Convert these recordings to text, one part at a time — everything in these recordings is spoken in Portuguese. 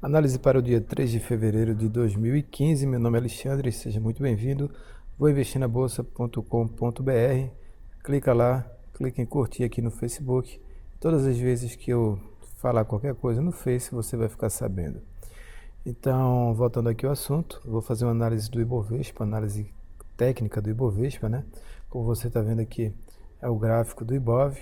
Análise para o dia 3 de fevereiro de 2015. Meu nome é Alexandre, seja muito bem-vindo. Vou investir na bolsa.com.br. Clica lá, clica em curtir aqui no Facebook. Todas as vezes que eu falar qualquer coisa no Face, você vai ficar sabendo. Então, voltando aqui ao assunto, vou fazer uma análise do Ibovespa, análise técnica do Ibovespa, né? Como você está vendo aqui, é o gráfico do Ibov.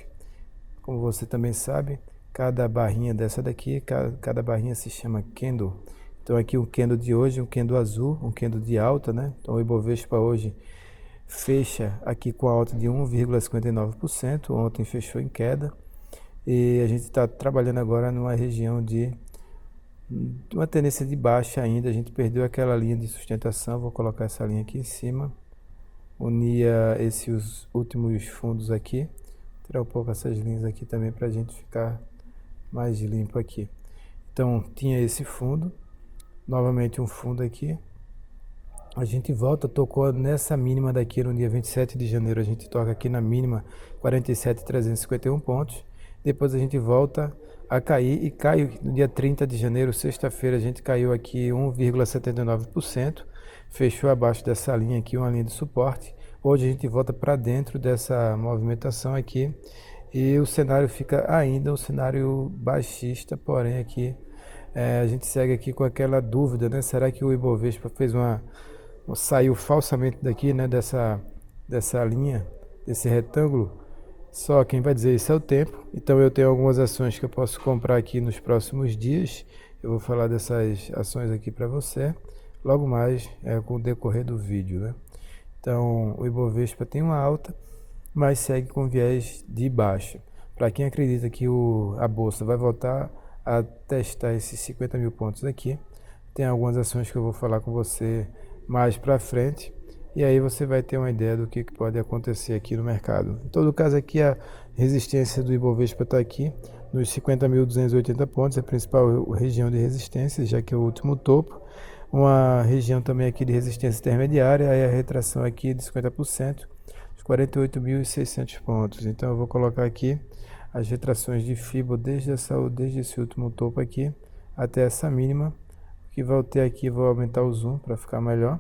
Como você também sabe, cada barrinha dessa daqui, cada barrinha se chama candle. Então aqui um candle de hoje, um candle azul, um candle de alta, né? Então o Ibovespa hoje fecha aqui com a alta de 1,59%, ontem fechou em queda. E a gente está trabalhando agora numa região de uma tendência de baixa ainda, a gente perdeu aquela linha de sustentação, vou colocar essa linha aqui em cima, unia esses últimos fundos aqui, tirar um pouco essas linhas aqui também para a gente ficar mais limpo aqui. Então tinha esse fundo, novamente um fundo aqui, a gente volta, tocou nessa mínima daqui no dia 27 de janeiro, a gente toca aqui na mínima 47.351 pontos, depois a gente volta a cair e cai no dia 30 de janeiro, sexta-feira, a gente caiu aqui 1,79%, fechou abaixo dessa linha aqui, uma linha de suporte. Hoje a gente volta para dentro dessa movimentação aqui e o cenário fica ainda um cenário baixista, porém aqui a gente segue aqui com aquela dúvida, né? Será que o Ibovespa saiu falsamente daqui, né? Dessa linha, desse retângulo? Só quem vai dizer isso é o tempo. Então eu tenho algumas ações que eu posso comprar aqui nos próximos dias. Eu vou falar dessas ações aqui para você. Logo mais com o decorrer do vídeo, né? Então o Ibovespa tem uma alta, mas segue com viés de baixa. Para quem acredita que a bolsa vai voltar a testar esses 50 mil pontos aqui, tem algumas ações que eu vou falar com você mais para frente. E aí você vai ter uma ideia do que pode acontecer aqui no mercado. Em todo caso, aqui a resistência do Ibovespa está aqui nos 50.280 pontos, a principal região de resistência, já que é o último topo. Uma região também aqui de resistência intermediária, aí a retração aqui de 50%, os 48.600 pontos. Então eu vou colocar aqui as retrações de FIBO desde esse último topo aqui até essa mínima. O que vai ter aqui, vou aumentar o zoom para ficar melhor.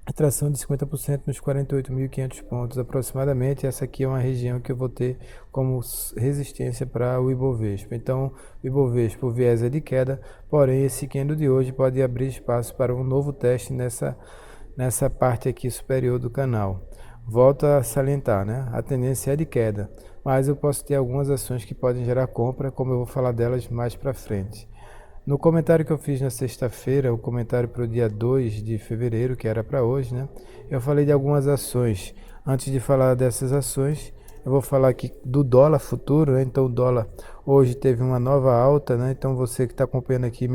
Retração de 50% nos 48.500 pontos aproximadamente. Essa aqui é uma região que eu vou ter como resistência para o Ibovespa. Então, o Ibovespa, o viés é de queda, porém esse candle de hoje pode abrir espaço para um novo teste nessa parte aqui superior do canal. Volto a salientar, né? A tendência é de queda, mas eu posso ter algumas ações que podem gerar compra, como eu vou falar delas mais para frente. No comentário que eu fiz na sexta-feira, o comentário para o dia 2 de fevereiro, que era para hoje, né? Eu falei de algumas ações. Antes de falar dessas ações, eu vou falar aqui do dólar futuro, né? Então o dólar hoje teve uma nova alta, né? Então você que está acompanhando aqui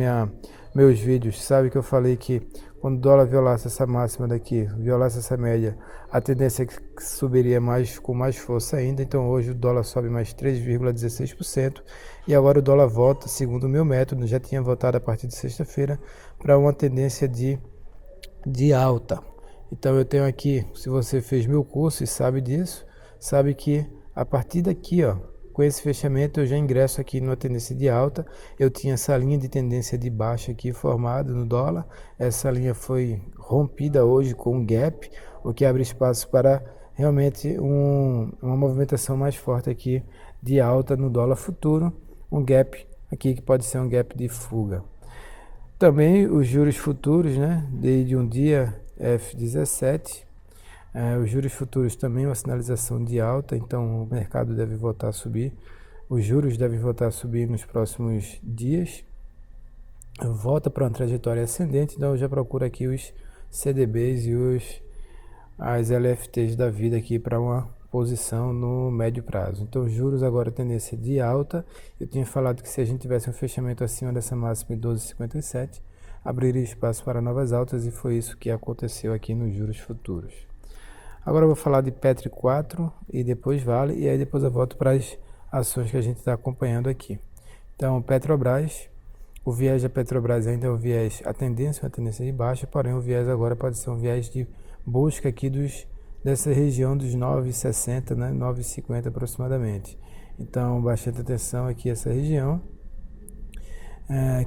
meus vídeos, sabe que eu falei que quando o dólar violasse essa máxima daqui, violasse essa média, a tendência é que subiria com mais força ainda. Então hoje o dólar sobe mais 3,16% e agora o dólar volta, segundo o meu método, já tinha voltado a partir de sexta-feira, para uma tendência de alta. Então eu tenho aqui, se você fez meu curso e sabe disso, sabe que a partir daqui, ó, com esse fechamento eu já ingresso aqui numa tendência de alta. Eu tinha essa linha de tendência de baixa aqui formada no dólar. Essa linha foi rompida hoje com um gap, o que abre espaço para realmente uma movimentação mais forte aqui de alta no dólar futuro. Um gap aqui que pode ser um gap de fuga. Também os juros futuros, né, desde um dia F17, os juros futuros também uma sinalização de alta, então o mercado deve voltar a subir, os juros devem voltar a subir nos próximos dias, volta para uma trajetória ascendente, então eu já procuro aqui os CDBs e as LFTs da vida aqui para uma posição no médio prazo. Então juros agora tendência de alta. Eu tinha falado que se a gente tivesse um fechamento acima dessa máxima em 12,57, abriria espaço para novas altas e foi isso que aconteceu aqui nos juros futuros. Agora eu vou falar de Petri 4 e depois Vale, e aí depois eu volto para as ações que a gente está acompanhando aqui. Então Petrobras, o viés da Petrobras ainda é o viés, a tendência é uma tendência de baixa, porém o viés agora pode ser um viés de busca aqui dessa região dos 9,60, né, 9,50 aproximadamente. Então, bastante atenção aqui essa região.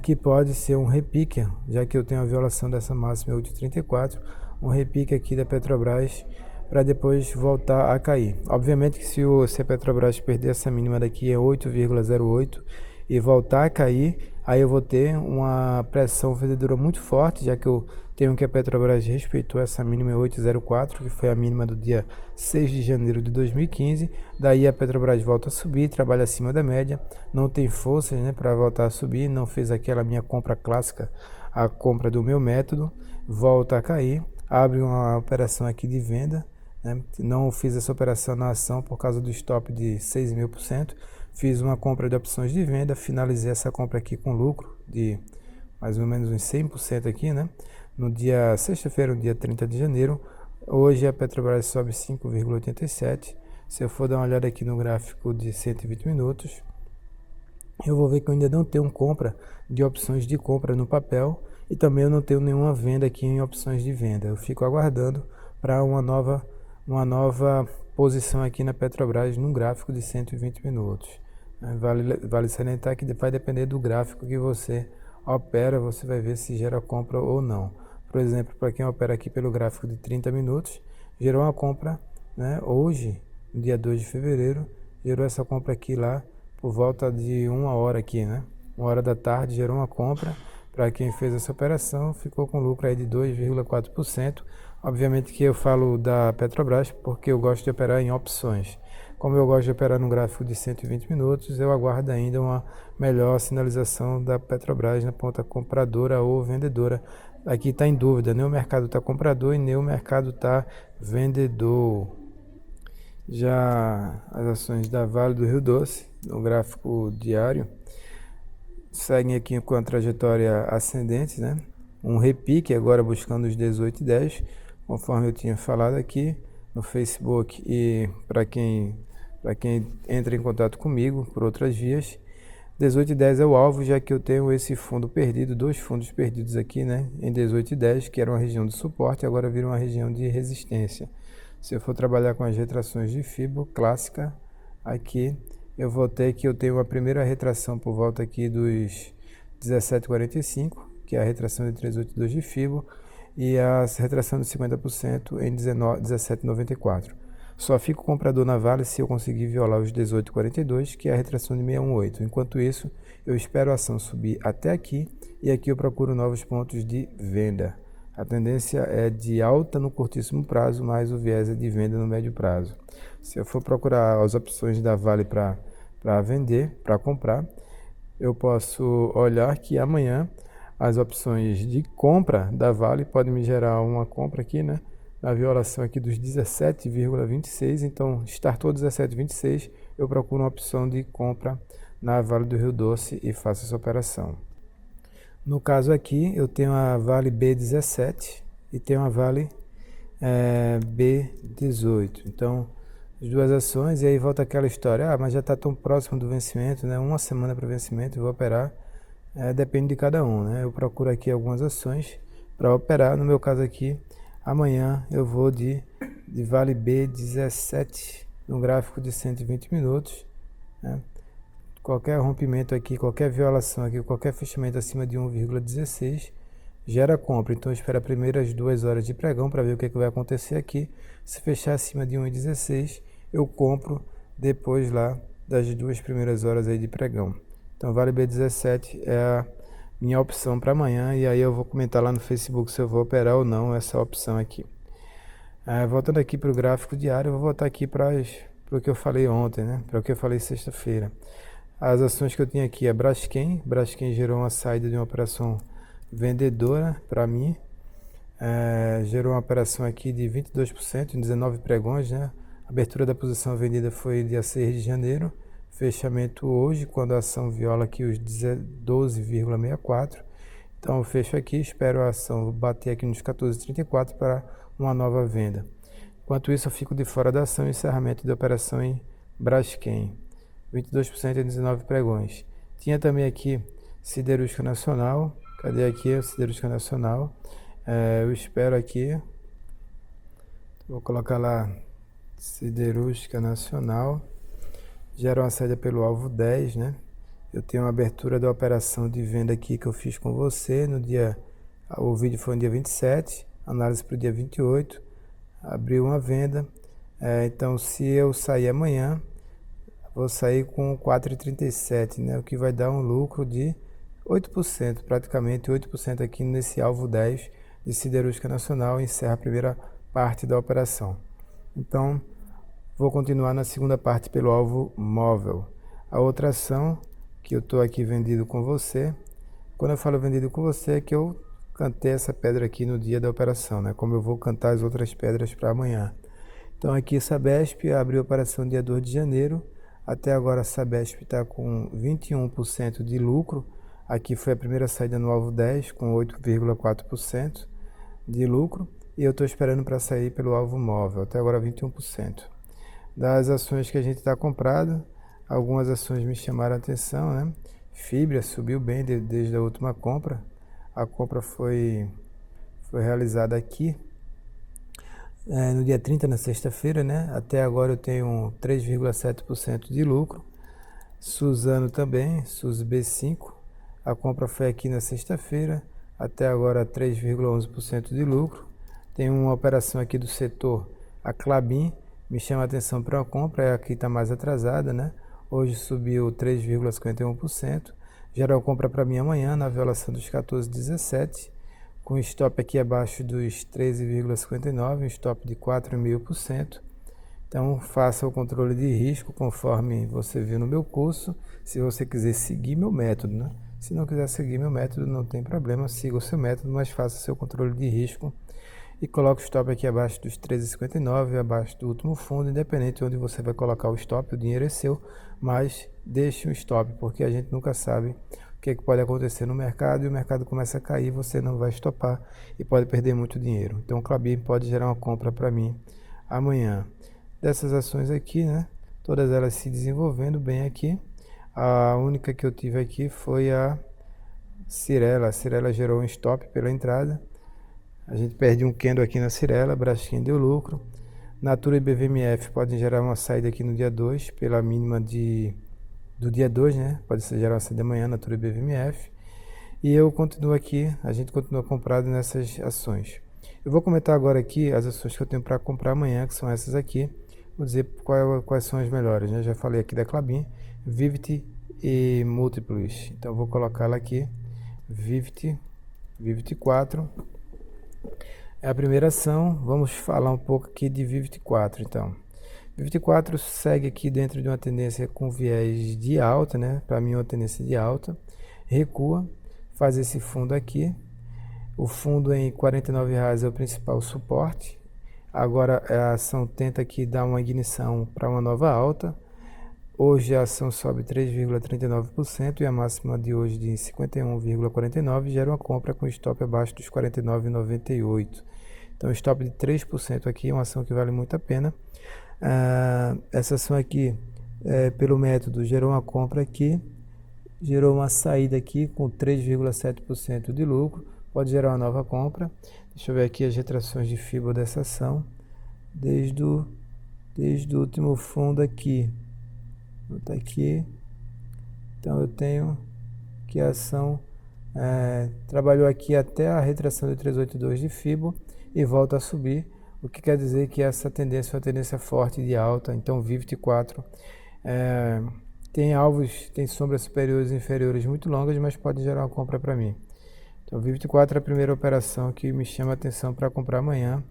que pode ser um repique, já que eu tenho a violação dessa máxima 8,34, um repique aqui da Petrobras para depois voltar a cair. Obviamente que se a Petrobras perder essa mínima daqui é 8,08 e voltar a cair, aí eu vou ter uma pressão vendedora muito forte, já que eu tenho que a Petrobras respeitou essa mínima 8,04, que foi a mínima do dia 6 de janeiro de 2015. Daí a Petrobras volta a subir, trabalha acima da média, não tem forças, né, para voltar a subir, não fez aquela minha compra clássica, a compra do meu método, volta a cair, abre uma operação aqui de venda, né? Não fiz essa operação na ação por causa do stop de 6.000%. Fiz uma compra de opções de venda, finalizei essa compra aqui com lucro de mais ou menos uns 100% aqui, né? No dia sexta-feira, no dia 30 de janeiro. Hoje a Petrobras sobe 5,87. Se eu for dar uma olhada aqui no gráfico de 120 minutos, eu vou ver que eu ainda não tenho compra de opções de compra no papel e também eu não tenho nenhuma venda aqui em opções de venda. Eu fico aguardando para uma nova posição aqui na Petrobras no gráfico de 120 minutos. Vale salientar que vai depender do gráfico que você opera, você vai ver se gera compra ou não. Por exemplo, para quem opera aqui pelo gráfico de 30 minutos, gerou uma compra, né, hoje, no dia 2 de fevereiro, gerou essa compra aqui lá por volta de 1 hora aqui, né? 1 hora da tarde gerou uma compra. Para quem fez essa operação, ficou com lucro aí de 2,4%. Obviamente que eu falo da Petrobras porque eu gosto de operar em opções. Como eu gosto de operar no gráfico de 120 minutos, eu aguardo ainda uma melhor sinalização da Petrobras na ponta compradora ou vendedora. Aqui está em dúvida, nem o mercado está comprador e nem o mercado está vendedor. Já as ações da Vale do Rio Doce, no gráfico diário, seguem aqui com a trajetória ascendente, né? Um repique agora buscando os 18,10, conforme eu tinha falado aqui no Facebook e para quem entra em contato comigo por outras vias. 18,10 é o alvo, já que eu tenho esse fundo perdido, dois fundos perdidos aqui, né? Em 18,10, que era uma região de suporte, agora vira uma região de resistência. Se eu for trabalhar com as retrações de Fibo clássica, aqui eu vou ter que eu tenho uma primeira retração por volta aqui dos 17,45, que é a retração de 382 de Fibo, e a retração de 50% em 17,94. Só fico comprador na Vale se eu conseguir violar os 18,42, que é a retração de 618. Enquanto isso, eu espero a ação subir até aqui e aqui eu procuro novos pontos de venda. A tendência é de alta no curtíssimo prazo, mas o viés é de venda no médio prazo. Se eu for procurar as opções da Vale para vender, para comprar, eu posso olhar que amanhã as opções de compra da Vale podem me gerar uma compra aqui, né? Na violação aqui dos 17,26, então startou 17,26, eu procuro uma opção de compra na Vale do Rio Doce e faço essa operação. No caso aqui, eu tenho a Vale B17 e tenho a Vale B18. Então, as duas ações, e aí volta aquela história, mas já está tão próximo do vencimento, né? Uma semana para o vencimento, eu vou operar, depende de cada um, né? Eu procuro aqui algumas ações para operar, no meu caso aqui, amanhã eu vou de Vale B17 no gráfico de 120 minutos, né? Qualquer rompimento aqui, qualquer violação aqui, qualquer fechamento acima de 1,16 gera compra. Então espera as primeiras 2 horas de pregão para ver o que vai acontecer aqui. Se fechar acima de 1,16, eu compro depois lá das 2 primeiras horas aí de pregão. Então Vale B17 é a minha opção para amanhã e aí eu vou comentar lá no Facebook se eu vou operar ou não essa opção aqui. Voltando aqui para o gráfico diário, eu vou voltar aqui para o que eu falei ontem, né? Para o que eu falei sexta-feira. As ações que eu tinha aqui é Braskem gerou uma saída de uma operação vendedora para mim, gerou uma operação aqui de 22% em 19 pregões, né? A abertura da posição vendida foi dia 6 de janeiro, fechamento hoje, quando a ação viola aqui os 12,64. Então eu fecho aqui, espero a ação bater aqui nos 14,34 para uma nova venda. Enquanto isso eu fico de fora da ação, encerramento de operação em Braskem. 22% em 19 pregões. Tinha também aqui Siderúrgica Nacional. Cadê aqui a Siderúrgica Nacional? Eu espero aqui. Vou colocar lá Siderúrgica Nacional. Gera uma saída pelo alvo 10, né? Eu tenho uma abertura da operação de venda aqui que eu fiz com você no dia, o vídeo foi no dia 27, análise para o dia 28, abriu uma venda. Então se eu sair amanhã, vou sair com 4,37, né? O que vai dar um lucro de 8%, praticamente 8% aqui nesse alvo 10 de Siderúrgica Nacional, encerra a primeira parte da operação. Então, vou continuar na segunda parte pelo alvo móvel. A outra ação que eu estou aqui vendido com você, quando eu falo vendido com você, é que eu cantei essa pedra aqui no dia da operação, né? Como eu vou cantar as outras pedras para amanhã. Então aqui Sabesp abriu a operação dia 2 de janeiro, até agora a Sabesp está com 21% de lucro. Aqui foi a primeira saída no alvo 10 com 8,4% de lucro e eu estou esperando para sair pelo alvo móvel, até agora 21%. Das ações que a gente está comprado, algumas ações me chamaram a atenção, né? Fibra subiu bem desde a última compra. A compra foi realizada aqui no dia 30, na sexta-feira, né? Até agora eu tenho 3,7% de lucro. Suzano também, SUS B5. A compra foi aqui na sexta-feira, até agora 3,11% de lucro. Tem uma operação aqui do setor, a Klabin, me chama a atenção para a compra, aqui está mais atrasada, né? Hoje subiu 3,51%. Geral compra para mim amanhã na violação dos 14,17, com stop aqui abaixo dos 13,59, um stop de 4,5%. Então faça o controle de risco conforme você viu no meu curso, se você quiser seguir meu método, né? Se não quiser seguir meu método, não tem problema, siga o seu método, mas faça seu controle de risco e coloque o stop aqui abaixo dos 13,59, abaixo do último fundo, independente de onde você vai colocar o stop, o dinheiro é seu, mas deixe um stop, porque a gente nunca sabe o que pode acontecer no mercado e o mercado começa a cair, você não vai stopar e pode perder muito dinheiro. Então o Klabin pode gerar uma compra para mim amanhã. Dessas ações aqui, né, todas elas se desenvolvendo bem aqui. A única que eu tive aqui foi a Cyrela. A Cyrela gerou um stop pela entrada. A gente perde um candle aqui na Cyrela, Braskem deu lucro. Natura e BVMF podem gerar uma saída aqui no dia 2, pela mínima do dia 2, né? Pode ser gerar uma saída amanhã, Natura e BVMF. E eu continuo aqui, a gente continua comprado nessas ações. Eu vou comentar agora aqui as ações que eu tenho para comprar amanhã, que são essas aqui. Vou dizer quais são as melhores, né? Já falei aqui da Klabin, Vivity e Múltiplos. Então eu vou colocar ela aqui, Vivity 4. É a primeira ação. Vamos falar um pouco aqui de Vivity 4, então. Vivity 4 segue aqui dentro de uma tendência com viés de alta, né? Para mim, uma tendência de alta. Recua, faz esse fundo aqui. O fundo em R$ 49,00 é o principal suporte. Agora a ação tenta aqui dar uma ignição para uma nova alta. Hoje a ação sobe 3,39% e a máxima de hoje de 51,49 gera uma compra com stop abaixo dos 49,98. Então stop de 3% aqui é uma ação que vale muito a pena. Essa ação aqui, pelo método, gerou uma compra aqui, gerou uma saída aqui com 3,7% de lucro, pode gerar uma nova compra. Deixa eu ver aqui as retrações de FIBO dessa ação, desde o último fundo aqui. Vou botar aqui. Então eu tenho que a ação trabalhou aqui até a retração de 382 de FIBO e volta a subir, o que quer dizer que essa tendência é uma tendência forte de alta. Então Vivity 4 tem alvos, tem sombras superiores e inferiores muito longas, mas pode gerar uma compra para mim. Então Vivity 4 é a primeira operação que me chama a atenção para comprar amanhã.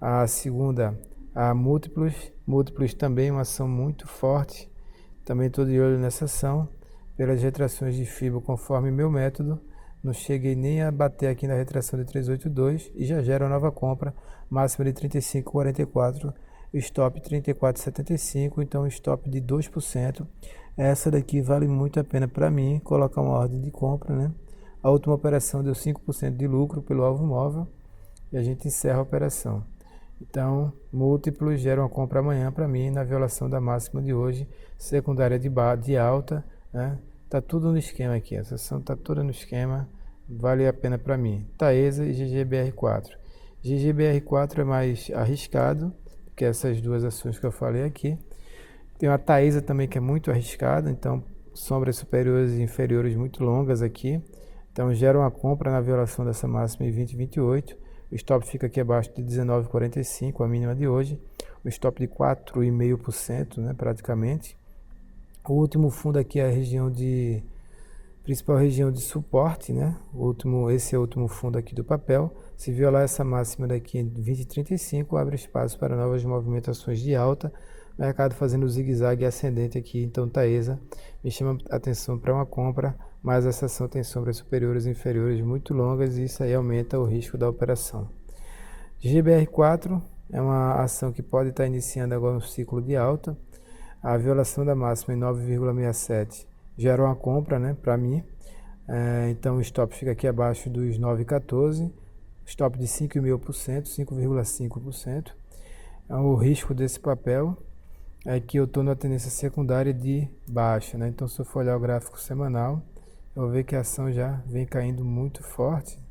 A segunda, a Múltiplos também uma ação muito forte. Também estou de olho nessa ação, pelas retrações de FIBO conforme meu método. Não cheguei nem a bater aqui na retração de 382 e já gera uma nova compra, máxima de 35,44, stop 34,75, então stop de 2%. Essa daqui vale muito a pena para mim, colocar uma ordem de compra, né? A última operação deu 5% de lucro pelo alvo móvel e a gente encerra a operação. Então, Múltiplos geram uma compra amanhã para mim na violação da máxima de hoje, secundária de alta, né? Tá tudo no esquema aqui, essa ação tá toda no esquema, vale a pena para mim. Taesa e GGBR4. GGBR4 é mais arriscado que essas duas ações que eu falei aqui. Tem a Taesa também que é muito arriscada, então sombras superiores e inferiores muito longas aqui, então gera uma compra na violação dessa máxima em 20,28. O stop fica aqui abaixo de 19,45, a mínima de hoje. O stop de 4,5%, né, praticamente. O último fundo aqui é a região principal região de suporte, né? Esse é o último fundo aqui do papel. Se violar essa máxima daqui em 20,35, abre espaço para novas movimentações de alta. Mercado fazendo zigue-zague ascendente aqui, então Taesa me chama a atenção para uma compra, mas essa ação tem sombras superiores e inferiores muito longas e isso aí aumenta o risco da operação. GBR4 é uma ação que pode estar iniciando agora um ciclo de alta. A violação da máxima em 9,67 gera uma compra, né, para mim. Então o stop fica aqui abaixo dos 9,14, stop de 5,5%, 5,5%. O risco desse papel é que eu estou na tendência secundária de baixa, né? Então se eu for olhar o gráfico semanal, eu vou ver que a ação já vem caindo muito forte,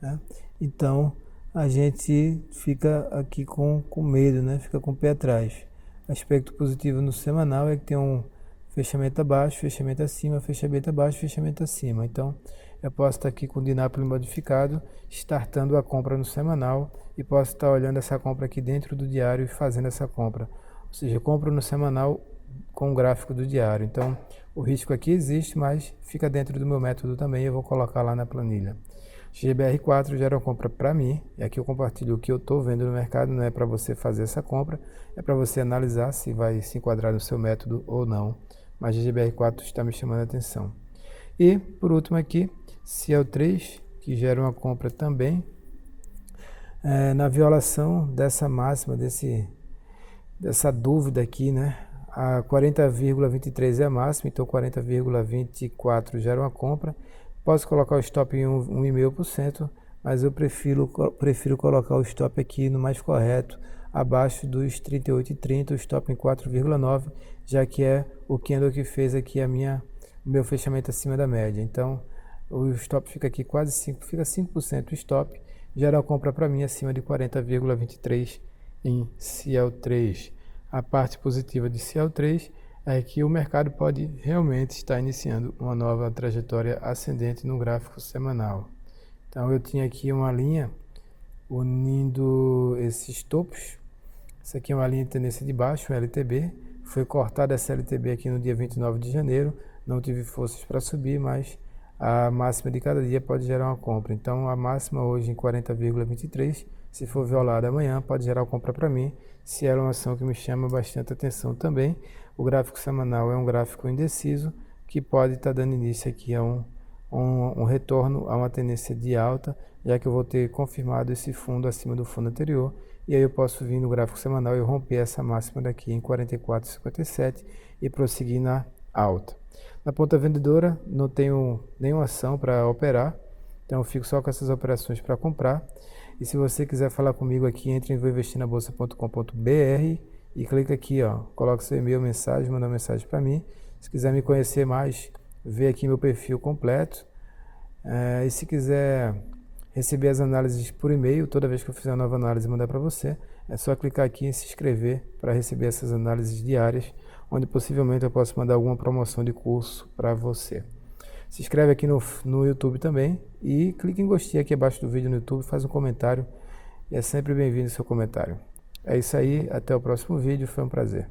né? Então a gente fica aqui com medo, né? Fica com o pé atrás. Aspecto positivo no semanal é que tem um fechamento abaixo, fechamento acima, fechamento abaixo, fechamento acima. Então eu posso estar aqui com o Dinápolis modificado, startando a compra no semanal e posso estar olhando essa compra aqui dentro do diário e fazendo essa compra. Ou seja, eu compro no semanal com o gráfico do diário. Então, o risco aqui existe, mas fica dentro do meu método também. Eu vou colocar lá na planilha. GBR4 gera uma compra para mim. E aqui eu compartilho o que eu estou vendo no mercado. Não é para você fazer essa compra, é para você analisar se vai se enquadrar no seu método ou não. Mas GBR4 está me chamando a atenção. E, por último aqui, CL3, que gera uma compra também. Na violação dessa máxima, dessa dúvida aqui, né? A 40,23 é a máxima, então 40,24 gera uma compra. Posso colocar o stop em 1,5%, mas eu prefiro colocar o stop aqui no mais correto, abaixo dos 38,30, o stop em 4,9, já que é o candle que fez aqui o meu fechamento acima da média. Então o stop fica aqui quase 5% o stop, gera uma compra para mim acima de 40,23 em CL3. A parte positiva de CL3 é que o mercado pode realmente estar iniciando uma nova trajetória ascendente no gráfico semanal. Então eu tinha aqui uma linha unindo esses topos. Essa aqui é uma linha de tendência de baixo, um LTB. Foi cortada essa LTB aqui no dia 29 de janeiro. Não tive forças para subir, mas a máxima de cada dia pode gerar uma compra. Então a máxima hoje em 40,23, se for violada amanhã, pode gerar uma compra para mim, se ela é uma ação que me chama bastante atenção também. O gráfico semanal é um gráfico indeciso, que pode estar dando início aqui a um retorno a uma tendência de alta, já que eu vou ter confirmado esse fundo acima do fundo anterior, e aí eu posso vir no gráfico semanal e romper essa máxima daqui em 44,57 e prosseguir na alta. Na ponta vendedora, não tenho nenhuma ação para operar, então eu fico só com essas operações para comprar. E se você quiser falar comigo aqui, entre em voinvestirnabolsa.com.br e clica aqui, ó, coloca seu e-mail, mensagem, manda uma mensagem para mim. Se quiser me conhecer mais, vê aqui meu perfil completo. E se quiser receber as análises por e-mail, toda vez que eu fizer uma nova análise e mandar para você, é só clicar aqui em se inscrever para receber essas análises diárias, onde possivelmente eu posso mandar alguma promoção de curso para você. Se inscreve aqui no YouTube também e clique em gostei aqui abaixo do vídeo no YouTube, faz um comentário e é sempre bem-vindo o seu comentário. É isso aí, até o próximo vídeo, foi um prazer.